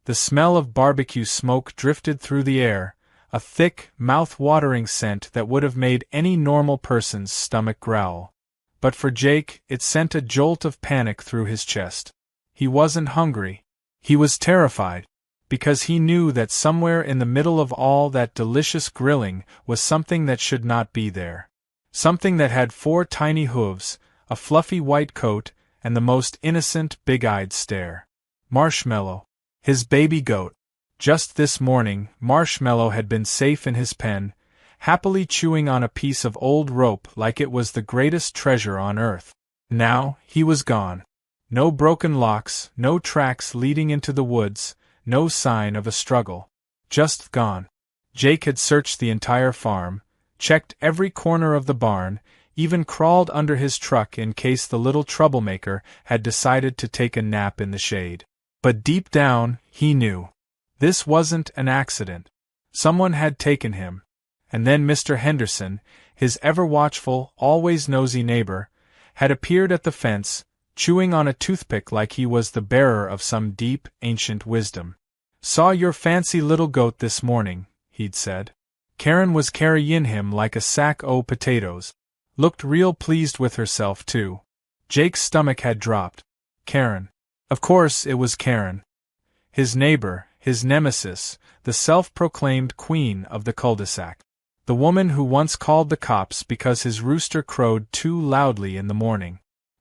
The smell of barbecue smoke drifted through the air, a thick, mouth-watering scent that would have made any normal person's stomach growl. But for Jake, it sent a jolt of panic through his chest. He wasn't hungry. He was terrified, because he knew that somewhere in the middle of all that delicious grilling was something that should not be there. Something that had 4 tiny hooves, a fluffy white coat, and the most innocent, big-eyed stare. Marshmallow. His baby goat. Just this morning, Marshmallow had been safe in his pen, happily chewing on a piece of old rope like it was the greatest treasure on earth. Now, he was gone. No broken locks, no tracks leading into the woods, no sign of a struggle. Just gone. Jake had searched the entire farm, checked every corner of the barn, even crawled under his truck in case the little troublemaker had decided to take a nap in the shade. But deep down, he knew. This wasn't an accident. Someone had taken him. And then Mr. Henderson, his ever-watchful, always nosy neighbor, had appeared at the fence, chewing on a toothpick like he was the bearer of some deep, ancient wisdom. "Saw your fancy little goat this morning," he'd said. Karen was carrying him like a sack o' potatoes. Looked real pleased with herself, too. Jake's stomach had dropped. Karen. Of course it was Karen. His neighbor, his nemesis, the self-proclaimed queen of the cul-de-sac. The woman who once called the cops because his rooster crowed too loudly in the morning.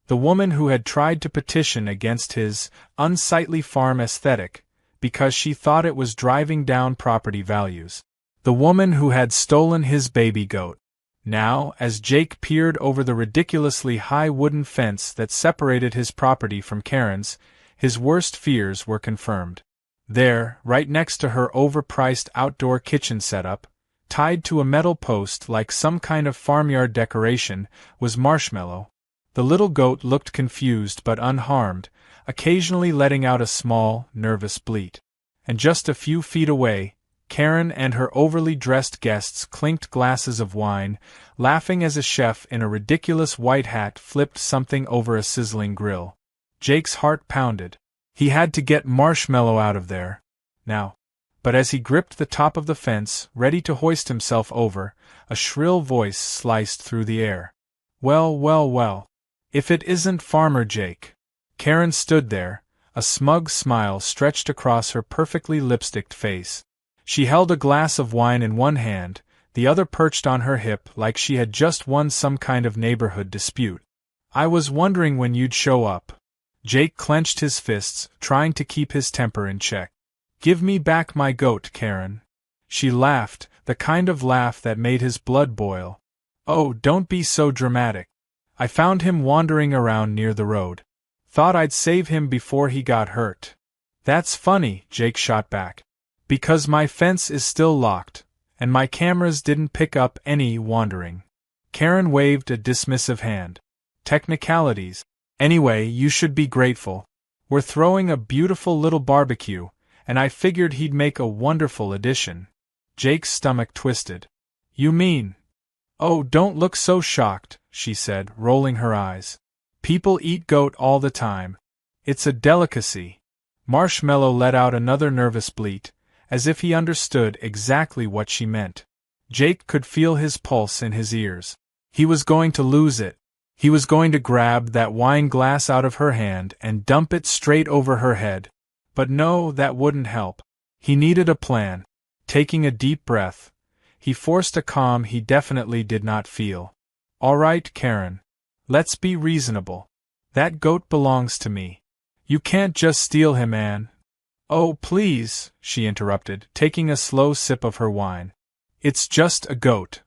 The woman who had tried to petition against his unsightly farm aesthetic because she thought it was driving down property values. The woman who had stolen his baby goat. Now, as Jake peered over the ridiculously high wooden fence that separated his property from Karen's, his worst fears were confirmed. There, right next to her overpriced outdoor kitchen setup, tied to a metal post like some kind of farmyard decoration, was Marshmallow. The little goat looked confused but unharmed, occasionally letting out a small, nervous bleat. And just a few feet away, Karen and her overly dressed guests clinked glasses of wine, laughing as a chef in a ridiculous white hat flipped something over a sizzling grill. Jake's heart pounded. He had to get Marshmallow out of there. Now. But as he gripped the top of the fence, ready to hoist himself over, a shrill voice sliced through the air. "Well, well, well. If it isn't Farmer Jake." Karen stood there, a smug smile stretched across her perfectly lipsticked face. She held a glass of wine in one hand, the other perched on her hip like she had just won some kind of neighborhood dispute. "I was wondering when you'd show up." Jake clenched his fists, trying to keep his temper in check. "Give me back my goat, Karen." She laughed, the kind of laugh that made his blood boil. "Oh, don't be so dramatic. I found him wandering around near the road. Thought I'd save him before he got hurt." "That's funny," Jake shot back. "Because my fence is still locked, and my cameras didn't pick up any wandering." Karen waved a dismissive hand. "Technicalities. Anyway, you should be grateful. We're throwing a beautiful little barbecue, and I figured he'd make a wonderful addition." Jake's stomach twisted. "You mean?" "Oh, don't look so shocked," she said, rolling her eyes. "People eat goat all the time. It's a delicacy." Marshmallow let out another nervous bleat, as if he understood exactly what she meant. Jake could feel his pulse in his ears. He was going to lose it. He was going to grab that wine glass out of her hand and dump it straight over her head. But no, that wouldn't help. He needed a plan. Taking a deep breath, he forced a calm he definitely did not feel. "All right, Karen. Let's be reasonable. That goat belongs to me. You can't just steal him, Anne." "Oh, please," she interrupted, taking a slow sip of her wine. "It's just a goat."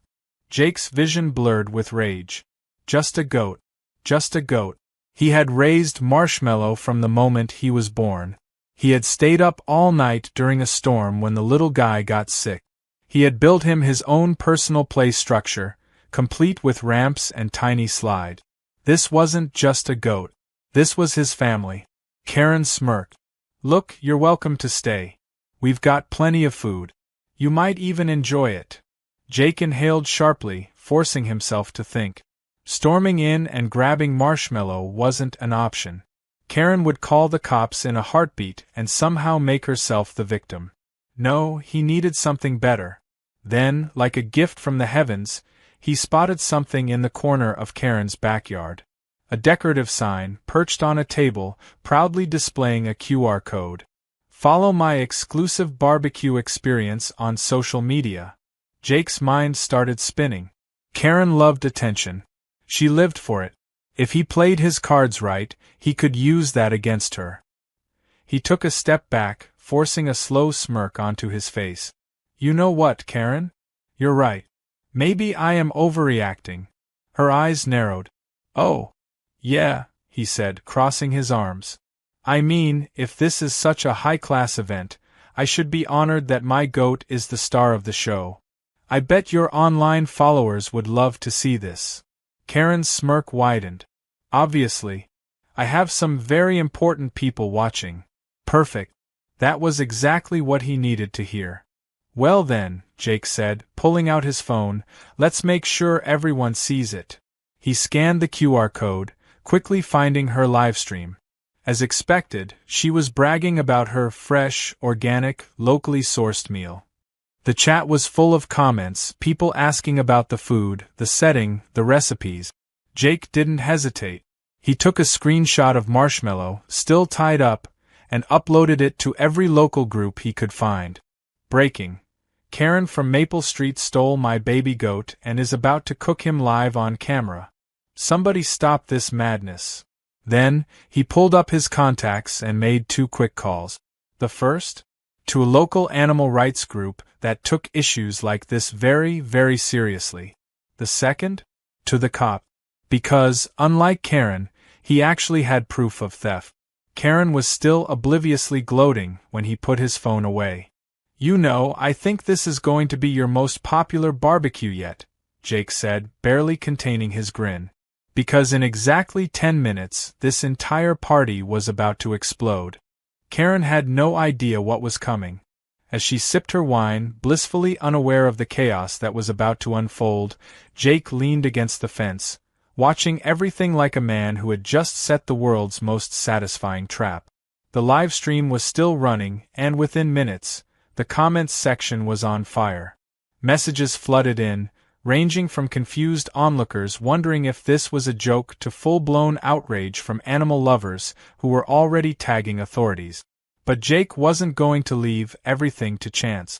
Jake's vision blurred with rage. Just a goat. Just a goat. He had raised Marshmallow from the moment he was born. He had stayed up all night during a storm when the little guy got sick. He had built him his own personal play structure, complete with ramps and tiny slide. This wasn't just a goat. This was his family. Karen smirked. "Look, you're welcome to stay. We've got plenty of food. You might even enjoy it." Jake inhaled sharply, forcing himself to think. Storming in and grabbing Marshmallow wasn't an option. Karen would call the cops in a heartbeat and somehow make herself the victim. No, he needed something better. Then, like a gift from the heavens, he spotted something in the corner of Karen's backyard. A decorative sign, perched on a table, proudly displaying a QR code. Follow my exclusive barbecue experience on social media. Jake's mind started spinning. Karen loved attention. She lived for it. If he played his cards right, he could use that against her. He took a step back, forcing a slow smirk onto his face. You know what, Karen? You're right. Maybe I am overreacting. Her eyes narrowed. Oh. Yeah, he said, crossing his arms. I mean, if this is such a high-class event, I should be honored that my goat is the star of the show. I bet your online followers would love to see this. Karen's smirk widened. Obviously. I have some very important people watching. Perfect. That was exactly what he needed to hear. Well then, Jake said, pulling out his phone, let's make sure everyone sees it. He scanned the QR code, quickly finding her livestream. As expected, she was bragging about her fresh, organic, locally sourced meal. The chat was full of comments, people asking about the food, the setting, the recipes. Jake didn't hesitate. He took a screenshot of Marshmallow, still tied up, and uploaded it to every local group he could find. Breaking. Karen from Maple Street stole my baby goat and is about to cook him live on camera. Somebody stop this madness. Then, he pulled up his contacts and made 2 quick calls. The first? To a local animal rights group that took issues like this very, very seriously. The second? To the cop. Because, unlike Karen, he actually had proof of theft. Karen was still obliviously gloating when he put his phone away. You know, I think this is going to be your most popular barbecue yet, Jake said, barely containing his grin. Because in exactly 10 minutes, this entire party was about to explode. Karen had no idea what was coming. As she sipped her wine, blissfully unaware of the chaos that was about to unfold, Jake leaned against the fence, watching everything like a man who had just set the world's most satisfying trap. The live stream was still running, and within minutes, the comments section was on fire. Messages flooded in, ranging from confused onlookers wondering if this was a joke to full-blown outrage from animal lovers who were already tagging authorities. But Jake wasn't going to leave everything to chance.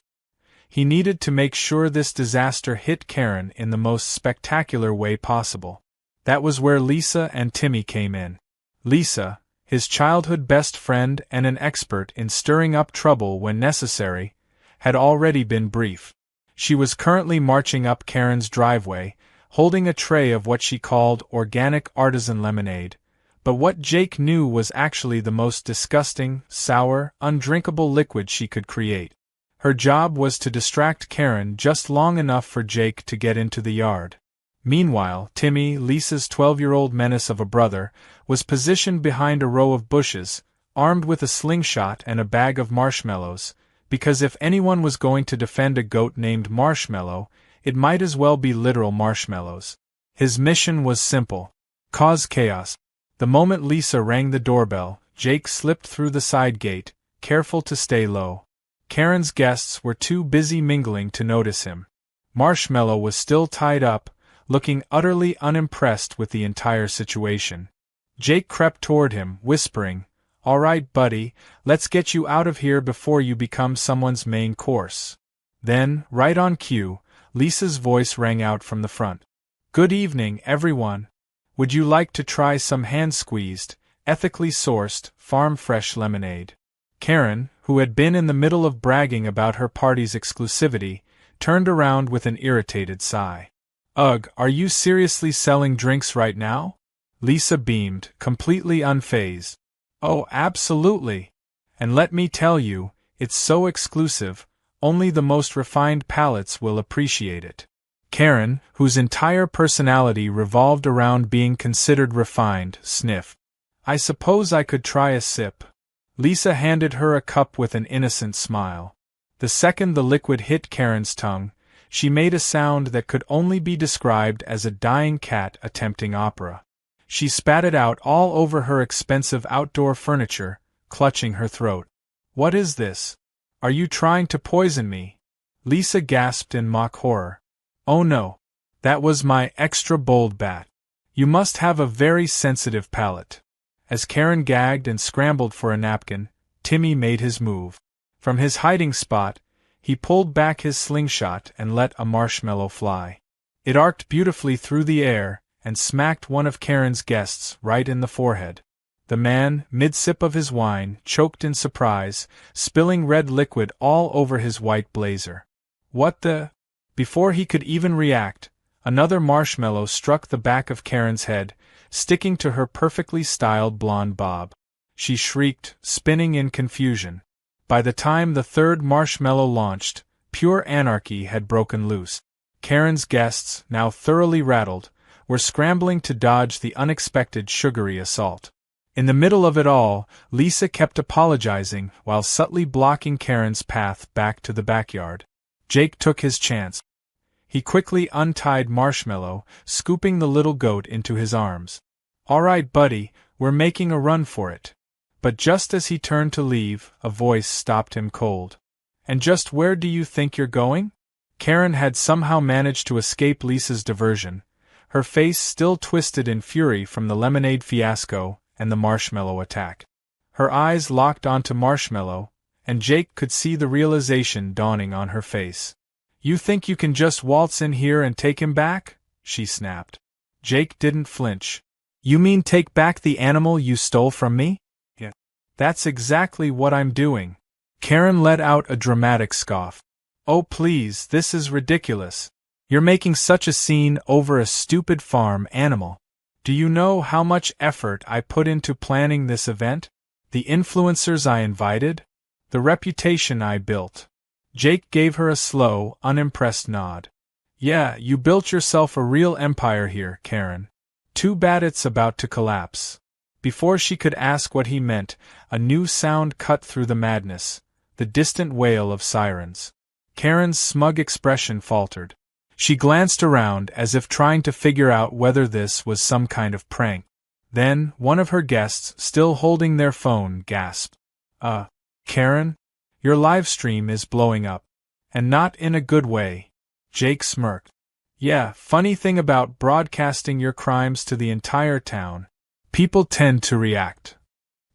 He needed to make sure this disaster hit Karen in the most spectacular way possible. That was where Lisa and Timmy came in. Lisa, his childhood best friend and an expert in stirring up trouble when necessary, had already been briefed. She was currently marching up Karen's driveway, holding a tray of what she called organic artisan lemonade, but what Jake knew was actually the most disgusting, sour, undrinkable liquid she could create. Her job was to distract Karen just long enough for Jake to get into the yard. Meanwhile, Timmy, Lisa's 12-year-old menace of a brother, was positioned behind a row of bushes, armed with a slingshot and a bag of marshmallows, because if anyone was going to defend a goat named Marshmallow, it might as well be literal marshmallows. His mission was simple: cause chaos. The moment Lisa rang the doorbell, Jake slipped through the side gate, careful to stay low. Karen's guests were too busy mingling to notice him. Marshmallow was still tied up, looking utterly unimpressed with the entire situation. Jake crept toward him, whispering, "All right, buddy, let's get you out of here before you become someone's main course." Then, right on cue, Lisa's voice rang out from the front. "Good evening, everyone. Would you like to try some hand-squeezed, ethically sourced, farm-fresh lemonade?" Karen, who had been in the middle of bragging about her party's exclusivity, turned around with an irritated sigh. "Ugh, are you seriously selling drinks right now?" Lisa beamed, completely unfazed. "Oh, absolutely. And let me tell you, it's so exclusive, only the most refined palates will appreciate it." Karen, whose entire personality revolved around being considered refined, sniffed. "I suppose I could try a sip." Lisa handed her a cup with an innocent smile. The second the liquid hit Karen's tongue, she made a sound that could only be described as a dying cat attempting opera. She spat it out all over her expensive outdoor furniture, clutching her throat. What is this? Are you trying to poison me? Lisa gasped in mock horror. Oh no. That was my extra bold bat. You must have a very sensitive palate. As Karen gagged and scrambled for a napkin, Timmy made his move. From his hiding spot, he pulled back his slingshot and let a marshmallow fly. It arced beautifully through the air and smacked one of Karen's guests right in the forehead. The man, mid-sip of his wine, choked in surprise, spilling red liquid all over his white blazer. What the? Before he could even react, another marshmallow struck the back of Karen's head, sticking to her perfectly styled blonde bob. She shrieked, spinning in confusion. By the time the third marshmallow launched, pure anarchy had broken loose. Karen's guests, now thoroughly rattled, were scrambling to dodge the unexpected sugary assault. In the middle of it all, Lisa kept apologizing while subtly blocking Karen's path back to the backyard. Jake took his chance. He quickly untied Marshmallow, scooping the little goat into his arms. "All right, buddy, we're making a run for it." But just as he turned to leave, a voice stopped him cold. "And just where do you think you're going?" Karen had somehow managed to escape Lisa's diversion, her face still twisted in fury from the lemonade fiasco and the marshmallow attack. Her eyes locked onto Marshmallow, and Jake could see the realization dawning on her face. "You think you can just waltz in here and take him back?" she snapped. Jake didn't flinch. "You mean take back the animal you stole from me?" "Yeah. That's exactly what I'm doing." Karen let out a dramatic scoff. "Oh please, this is ridiculous. You're making such a scene over a stupid farm animal. Do you know how much effort I put into planning this event? The influencers I invited? The reputation I built?" Jake gave her a slow, unimpressed nod. "Yeah, you built yourself a real empire here, Karen. Too bad it's about to collapse." Before she could ask what he meant, a new sound cut through the madness, the distant wail of sirens. Karen's smug expression faltered. She glanced around as if trying to figure out whether this was some kind of prank. Then, one of her guests, still holding their phone, gasped. Karen? Your live stream is blowing up. And not in a good way." Jake smirked. "Yeah, funny thing about broadcasting your crimes to the entire town. People tend to react."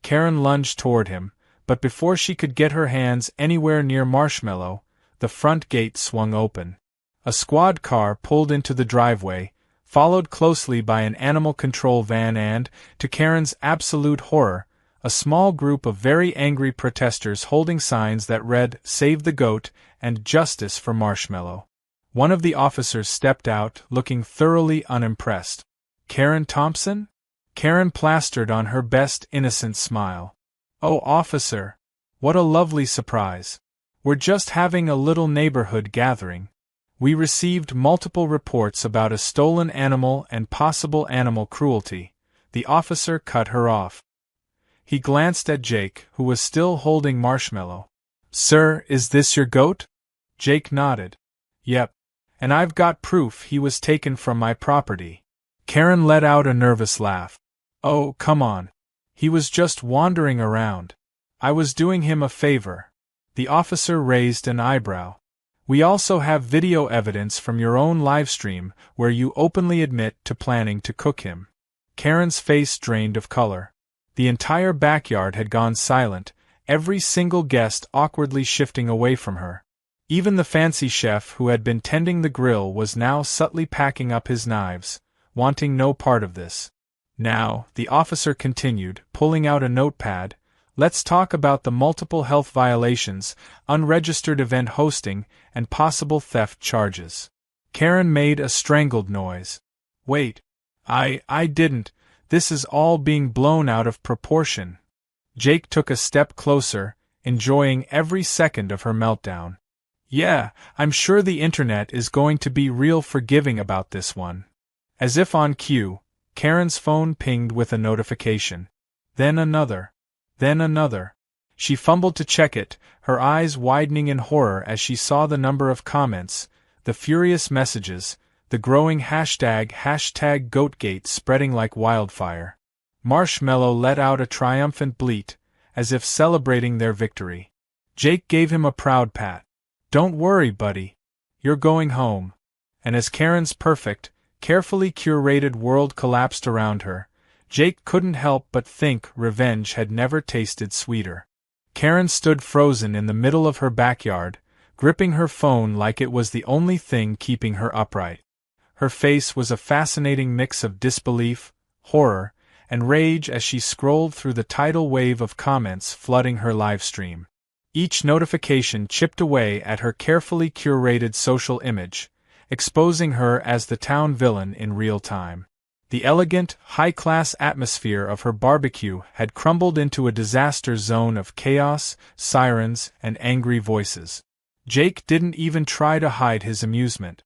Karen lunged toward him, but before she could get her hands anywhere near Marshmallow, the front gate swung open. A squad car pulled into the driveway, followed closely by an animal control van and, to Karen's absolute horror, a small group of very angry protesters holding signs that read, "Save the Goat" and "Justice for Marshmallow." One of the officers stepped out, looking thoroughly unimpressed. "Karen Thompson?" Karen plastered on her best innocent smile. "Oh, officer. What a lovely surprise. We're just having a little neighborhood gathering. We received multiple reports about a stolen animal and possible animal cruelty." The officer cut her off. He glanced at Jake, who was still holding Marshmallow. "Sir, is this your goat?" Jake nodded. "Yep. And I've got proof he was taken from my property." Karen let out a nervous laugh. "Oh, come on. He was just wandering around. I was doing him a favor." The officer raised an eyebrow. "We also have video evidence from your own livestream where you openly admit to planning to cook him." Karen's face drained of color. The entire backyard had gone silent, every single guest awkwardly shifting away from her. Even the fancy chef who had been tending the grill was now subtly packing up his knives, wanting no part of this. "Now," the officer continued, pulling out a notepad, "let's talk about the multiple health violations, unregistered event hosting, and possible theft charges." Karen made a strangled noise. "Wait. I didn't. This is all being blown out of proportion." Jake took a step closer, enjoying every second of her meltdown. "Yeah, I'm sure the internet is going to be real forgiving about this one." As if on cue, Karen's phone pinged with a notification. Then another. Then another. She fumbled to check it, her eyes widening in horror as she saw the number of comments, the furious messages, the growing hashtag #GoatGate spreading like wildfire. Marshmallow let out a triumphant bleat, as if celebrating their victory. Jake gave him a proud pat. "Don't worry, buddy. You're going home." And as Karen's perfect, carefully curated world collapsed around her, Jake couldn't help but think revenge had never tasted sweeter. Karen stood frozen in the middle of her backyard, gripping her phone like it was the only thing keeping her upright. Her face was a fascinating mix of disbelief, horror, and rage as she scrolled through the tidal wave of comments flooding her livestream. Each notification chipped away at her carefully curated social image, exposing her as the town villain in real time. The elegant, high-class atmosphere of her barbecue had crumbled into a disaster zone of chaos, sirens, and angry voices. Jake didn't even try to hide his amusement.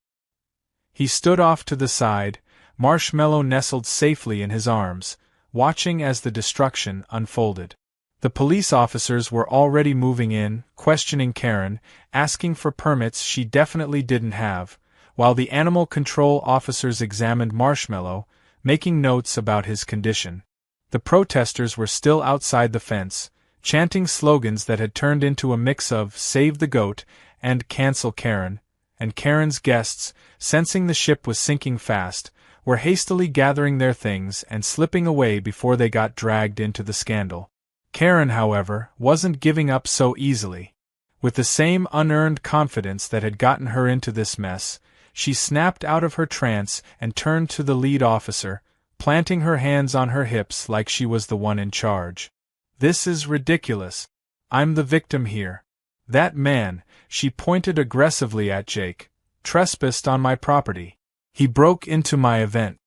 He stood off to the side, Marshmallow nestled safely in his arms, watching as the destruction unfolded. The police officers were already moving in, questioning Karen, asking for permits she definitely didn't have, while the animal control officers examined Marshmallow, making notes about his condition. The protesters were still outside the fence, chanting slogans that had turned into a mix of "Save the Goat" and "Cancel Karen," and Karen's guests, sensing the ship was sinking fast, were hastily gathering their things and slipping away before they got dragged into the scandal. Karen, however, wasn't giving up so easily. With the same unearned confidence that had gotten her into this mess, she snapped out of her trance and turned to the lead officer, planting her hands on her hips like she was the one in charge. "This is ridiculous. I'm the victim here. That man," she pointed aggressively at Jake, "trespassed on my property. He broke into my event.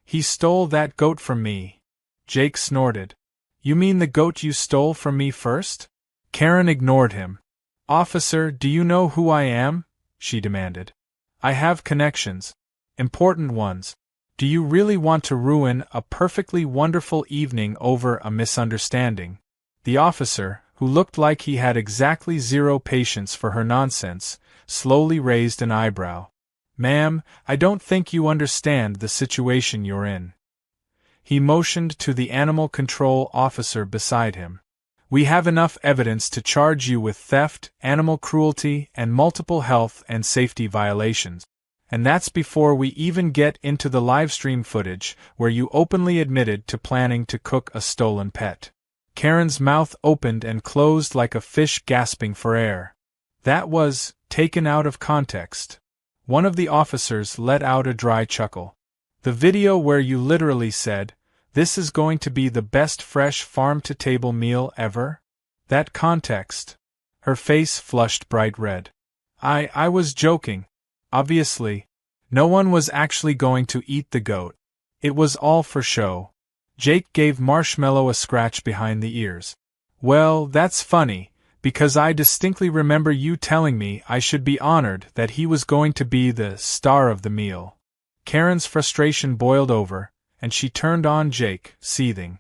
He stole that goat from me." Jake snorted. "You mean the goat you stole from me first?" Karen ignored him. "Officer, do you know who I am?" she demanded. "I have connections. Important ones. Do you really want to ruin a perfectly wonderful evening over a misunderstanding?" The officer, who looked like he had exactly zero patience for her nonsense, slowly raised an eyebrow. "Ma'am, I don't think you understand the situation you're in." He motioned to the animal control officer beside him. "We have enough evidence to charge you with theft, animal cruelty, and multiple health and safety violations. And that's before we even get into the livestream footage where you openly admitted to planning to cook a stolen pet." Karen's mouth opened and closed like a fish gasping for air. That was taken out of context. One of the officers let out a dry chuckle. "The video where you literally said, 'This is going to be the best fresh farm-to-table meal ever'? That context." Her face flushed bright red. I was joking. Obviously. No one was actually going to eat the goat. It was all for show." Jake gave Marshmallow a scratch behind the ears. "Well, that's funny, because I distinctly remember you telling me I should be honored that he was going to be the star of the meal." Karen's frustration boiled over, and she turned on Jake, seething.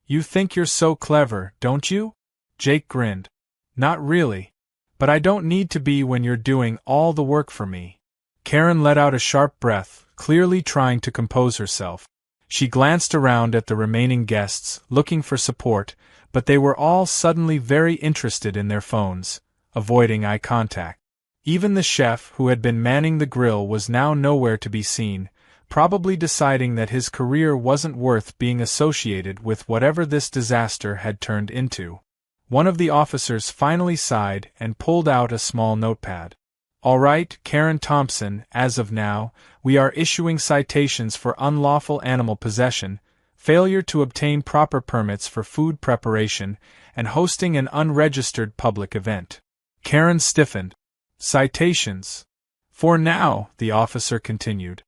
"You think you're so clever, don't you?" Jake grinned. "Not really. But I don't need to be when you're doing all the work for me." Karen let out a sharp breath, clearly trying to compose herself. She glanced around at the remaining guests, looking for support, but they were all suddenly very interested in their phones, avoiding eye contact. Even the chef who had been manning the grill was now nowhere to be seen, probably deciding that his career wasn't worth being associated with whatever this disaster had turned into. One of the officers finally sighed and pulled out a small notepad. "All right, Karen Thompson, as of now, we are issuing citations for unlawful animal possession, failure to obtain proper permits for food preparation, and hosting an unregistered public event." Karen stiffened. "Citations. For now," the officer continued.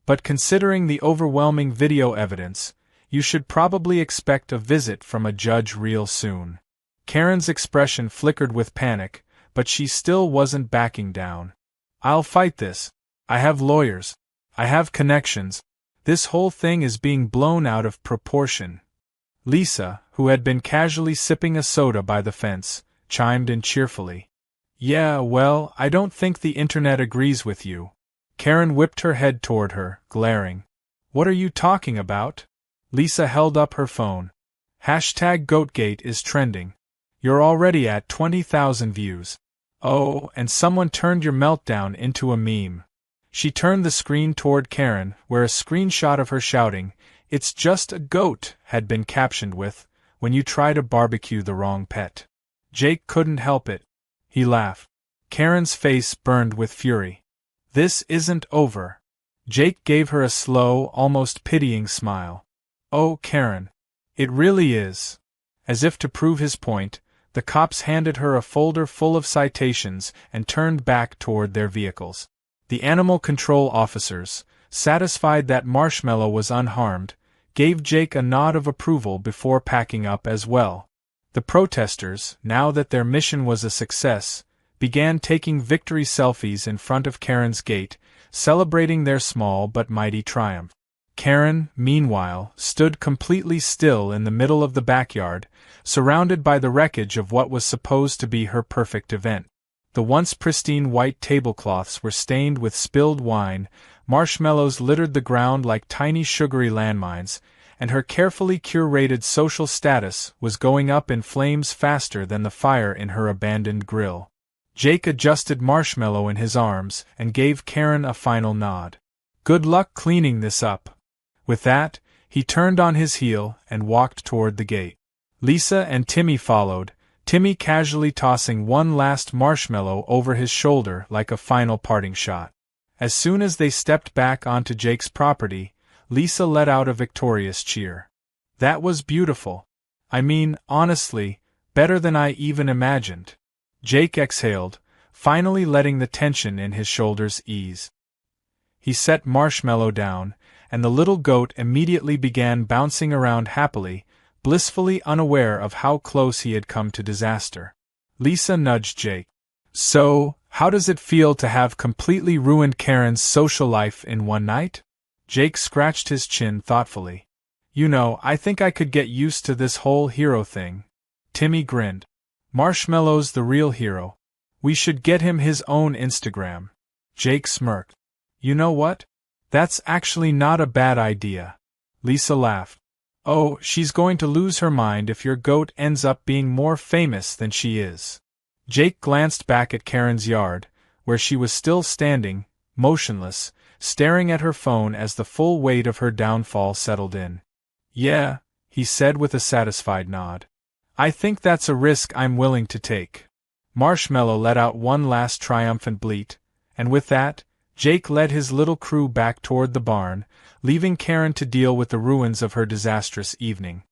"But considering the overwhelming video evidence, you should probably expect a visit from a judge real soon." Karen's expression flickered with panic, but she still wasn't backing down. "I'll fight this. I have lawyers. I have connections. This whole thing is being blown out of proportion." Lisa, who had been casually sipping a soda by the fence, chimed in cheerfully. "Yeah, well, I don't think the internet agrees with you." Karen whipped her head toward her, glaring. What are you talking about? Lisa held up her phone. #Goatgate is trending. You're already at 20,000 views. Oh, and someone turned your meltdown into a meme. She turned the screen toward Karen, where a screenshot of her shouting, "It's just a goat," had been captioned with, "When you try to barbecue the wrong pet." Jake couldn't help it. He laughed. Karen's face burned with fury. This isn't over. Jake gave her a slow, almost pitying smile. Oh, Karen. It really is. As if to prove his point, the cops handed her a folder full of citations and turned back toward their vehicles. The animal control officers, satisfied that Marshmallow was unharmed, gave Jake a nod of approval before packing up as well. The protesters, now that their mission was a success, began taking victory selfies in front of Karen's gate, celebrating their small but mighty triumph. Karen, meanwhile, stood completely still in the middle of the backyard, surrounded by the wreckage of what was supposed to be her perfect event. The once pristine white tablecloths were stained with spilled wine, marshmallows littered the ground like tiny sugary landmines, and her carefully curated social status was going up in flames faster than the fire in her abandoned grill. Jake adjusted Marshmallow in his arms and gave Karen a final nod. Good luck cleaning this up. With that, he turned on his heel and walked toward the gate. Lisa and Timmy followed, Timmy casually tossing one last marshmallow over his shoulder like a final parting shot. As soon as they stepped back onto Jake's property, Lisa let out a victorious cheer. That was beautiful. I mean, honestly, better than I even imagined. Jake exhaled, finally letting the tension in his shoulders ease. He set Marshmallow down, and the little goat immediately began bouncing around happily, blissfully unaware of how close he had come to disaster. Lisa nudged Jake. So, how does it feel to have completely ruined Karen's social life in one night? Jake scratched his chin thoughtfully. You know, I think I could get used to this whole hero thing. Timmy grinned. Marshmallow's the real hero. We should get him his own Instagram. Jake smirked. You know what? That's actually not a bad idea. Lisa laughed. Oh, she's going to lose her mind if your goat ends up being more famous than she is. Jake glanced back at Karen's yard, where she was still standing, motionless, staring at her phone as the full weight of her downfall settled in. Yeah, he said with a satisfied nod. I think that's a risk I'm willing to take. Marshmallow let out one last triumphant bleat, and with that, Jake led his little crew back toward the barn, leaving Karen to deal with the ruins of her disastrous evening.